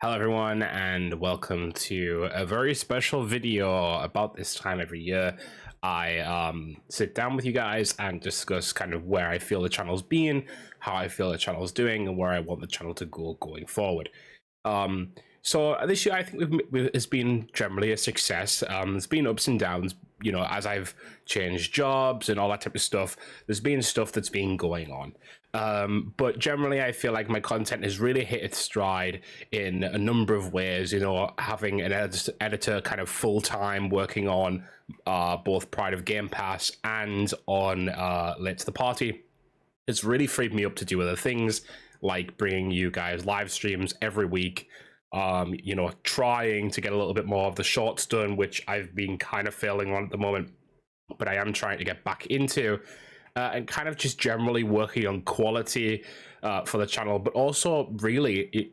Hello everyone and welcome to a very special video. About this time every year I sit down with you guys and discuss kind of where I feel the channel's been, how I feel the channel's doing, and where I want the channel to go going forward. So this year I think it's been generally a success. There's been ups and downs, you know, as I've changed jobs and all that type of stuff. There's been stuff that's been going on. But generally I feel like my content has really hit its stride in a number of ways. You know, having an editor kind of full-time working on both Pride of Game Pass and on Late to the Party, it's really freed me up to do other things, like bringing you guys live streams every week. You know, trying to get a little bit more of the shorts done, which I've been kind of failing on at the moment, but I am trying to get back into, and kind of just generally working on quality for the channel, but also really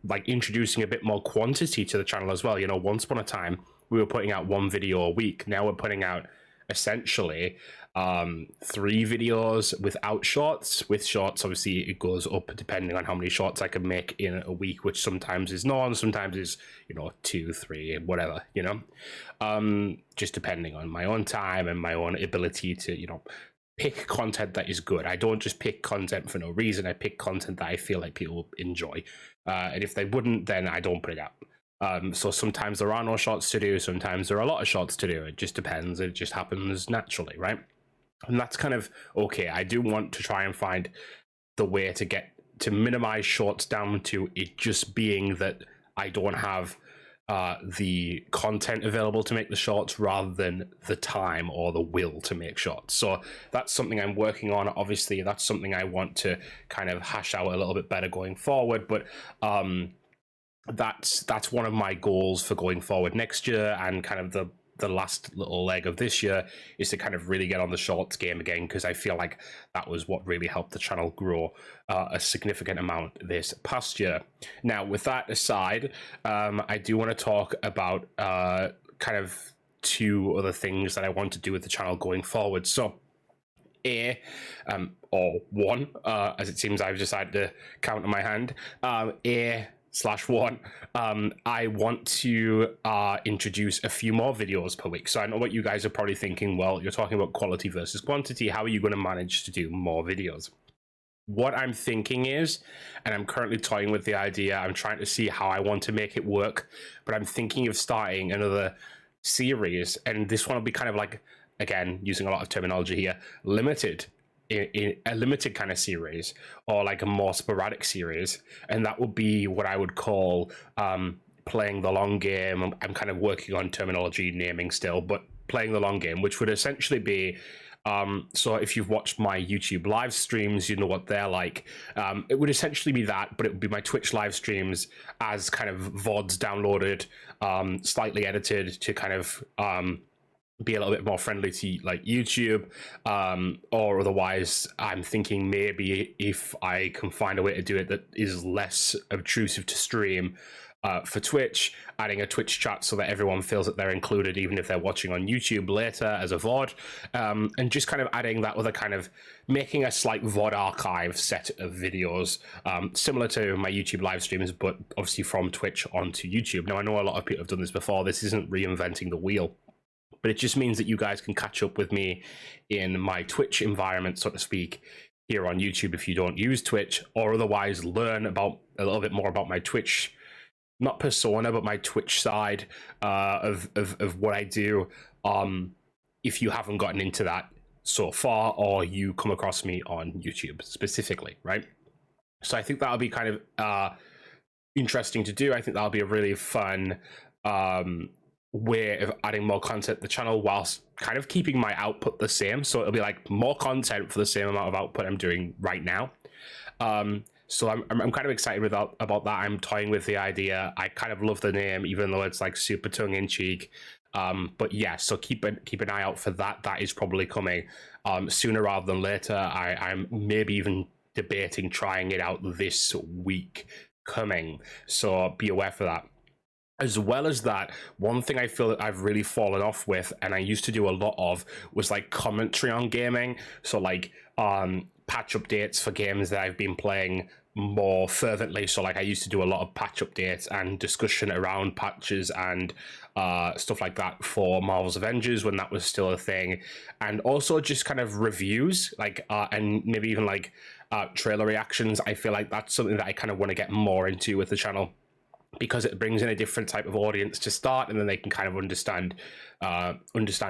like introducing a bit more quantity to the channel as well. You know, once upon a time we were putting out one video a week. Now we're putting out essentially 3 videos without shorts. With shorts, obviously it goes up depending on how many shorts I can make in a week, which sometimes is none, sometimes is, you know, 2, 3, whatever, you know, just depending on my own time and my own ability to, you know, pick content that is good. I don't just pick content for no reason. I pick content that I feel like people enjoy, and if they wouldn't, then I don't put it out. So sometimes there are no shorts to do, sometimes there are a lot of shorts to do. It just depends. It just happens naturally, right? And that's kind of okay. I do want to try and find the way to get to minimize shorts down to it just being that I don't have the content available to make the shorts rather than the time or the will to make shorts. So that's something I'm working on. Obviously, that's something I want to kind of hash out a little bit better going forward. But that's one of my goals for going forward next year, and kind of the last little leg of this year is to kind of really get on the shorts game again, because I feel like that was what really helped the channel grow a significant amount this past year. Now, with that aside, I do want to talk about kind of 2 other things that I want to do with the channel going forward. So or one, as it seems I've decided to count on my hand, /1, I want to introduce a few more videos per week. So I know what you guys are probably thinking. Well, you're talking about quality versus quantity. How are you going to manage to do more videos? What I'm thinking is, and I'm currently toying with the idea, I'm trying to see how I want to make it work, but I'm thinking of starting another series, and this one will be kind of like, again, using a lot of terminology here, limited, in a limited kind of series, or like a more sporadic series, and that would be what I would call playing the long game. I'm kind of working on terminology naming still, but playing the long game, which would essentially be so if you've watched my YouTube live streams, you know what they're like. It would essentially be that, but it would be my Twitch live streams as kind of VODs downloaded, slightly edited to kind of be a little bit more friendly to like YouTube, or otherwise I'm thinking maybe if I can find a way to do it that is less obtrusive to stream for Twitch, adding a Twitch chat so that everyone feels that they're included even if they're watching on YouTube later as a VOD, and just kind of adding that other kind of, making a slight VOD archive set of videos, similar to my YouTube live streams, but obviously from Twitch onto YouTube. Now, I know a lot of people have done this before. This isn't reinventing the wheel, but it just means that you guys can catch up with me in my Twitch environment, so to speak, here on YouTube if you don't use Twitch, or otherwise learn about a little bit more about my Twitch, not persona, but my Twitch side of what I do, if you haven't gotten into that so far, or you come across me on YouTube specifically, right? So I think that'll be kind of interesting to do. I think that'll be a really fun way of adding more content to the channel whilst kind of keeping my output the same. So it'll be like more content for the same amount of output I'm doing right now. So I'm kind of excited about that. I'm toying with the idea. I kind of love the name, even though it's like super tongue-in-cheek. But yeah, so keep an eye out for that. That is probably coming sooner rather than later. I'm maybe even debating trying it out this week coming. So be aware for that. As well as that, one thing I feel that I've really fallen off with, and I used to do a lot of, was like commentary on gaming. So like patch updates for games that I've been playing more fervently. So like I used to do a lot of patch updates and discussion around patches and stuff like that for Marvel's Avengers when that was still a thing, and also just kind of reviews, like and maybe even like trailer reactions. I feel like that's something that I kind of want to get more into with the channel, because it brings in a different type of audience to start, and then they can kind of understand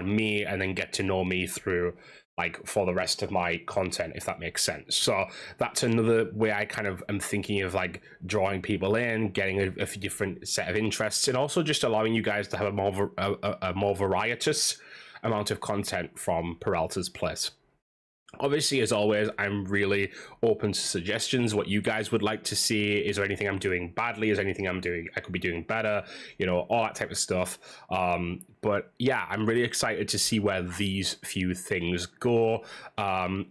me and then get to know me through like for the rest of my content, if that makes sense. So that's another way I kind of am thinking of like drawing people in, getting a few different set of interests, and also just allowing you guys to have a more varietous amount of content from Peralta's Place. Obviously, as always, I'm really open to suggestions, what you guys would like to see. Is there anything I'm doing badly? Is there anything I could be doing better? You know, all that type of stuff. But yeah, I'm really excited to see where these few things go.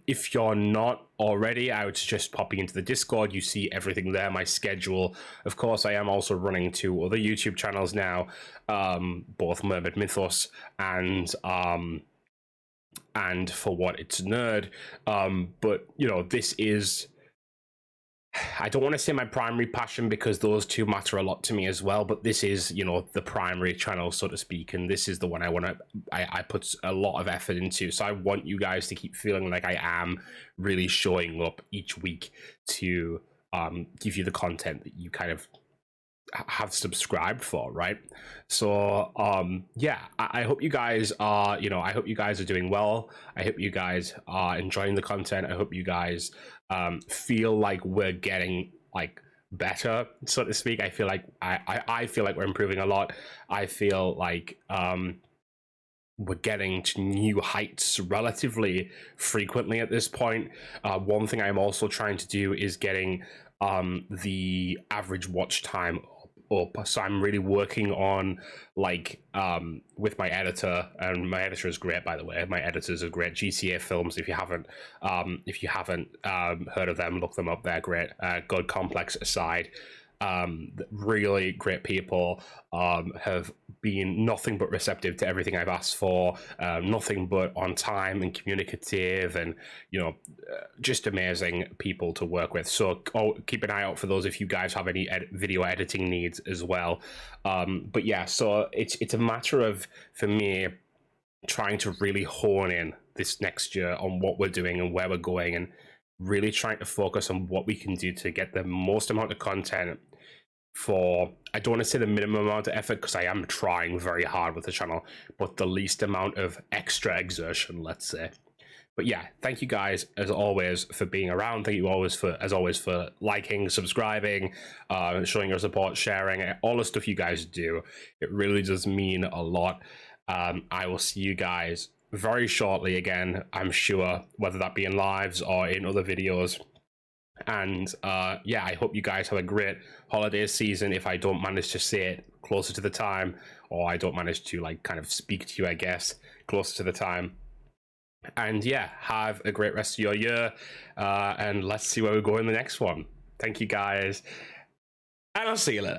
If you're not already, I would suggest popping into the Discord. You see everything there, my schedule. Of course, I am also running 2 other YouTube channels now, both Mermaid Mythos and For What It's Nerd. But you know, this is, I don't want to say my primary passion, because those two matter a lot to me as well, but this is, you know, the primary channel, so to speak, and this is the one I put a lot of effort into. So I want you guys to keep feeling like I am really showing up each week to give you the content that you kind of have subscribed for, right? So yeah, I hope you guys are, you know, I hope you guys are doing well. I hope you guys are enjoying the content. I hope you guys feel like we're getting like better, so to speak. I feel like I feel like we're improving a lot. I feel like we're getting to new heights relatively frequently at this point. One thing I'm also trying to do is getting the average watch time up. So I'm really working on like with my editor, and my editor is great, by the way. My editors are great. GCA Films, if you haven't heard of them, look them up. They're great. God Complex aside, really great people, have been nothing but receptive to everything I've asked for, nothing but on time and communicative, and you know, just amazing people to work with. So keep an eye out for those if you guys have any video editing needs as well. But yeah, so it's a matter of, for me, trying to really hone in this next year on what we're doing and where we're going, and really trying to focus on what we can do to get the most amount of content for, I don't want to say the minimum amount of effort, because I am trying very hard with the channel, but the least amount of extra exertion, let's say. But yeah, thank you guys as always for being around. Thank you as always for liking, subscribing, showing your support, sharing, all the stuff you guys do. It really does mean a lot. I will see you guys very shortly again, I'm sure, whether that be in lives or in other videos. And yeah, I hope you guys have a great holiday season, if I don't manage to say it closer to the time, or I don't manage to like kind of speak to you, I guess, closer to the time. And yeah, have a great rest of your year, and let's see where we go in the next one. Thank you guys, and I'll see you later.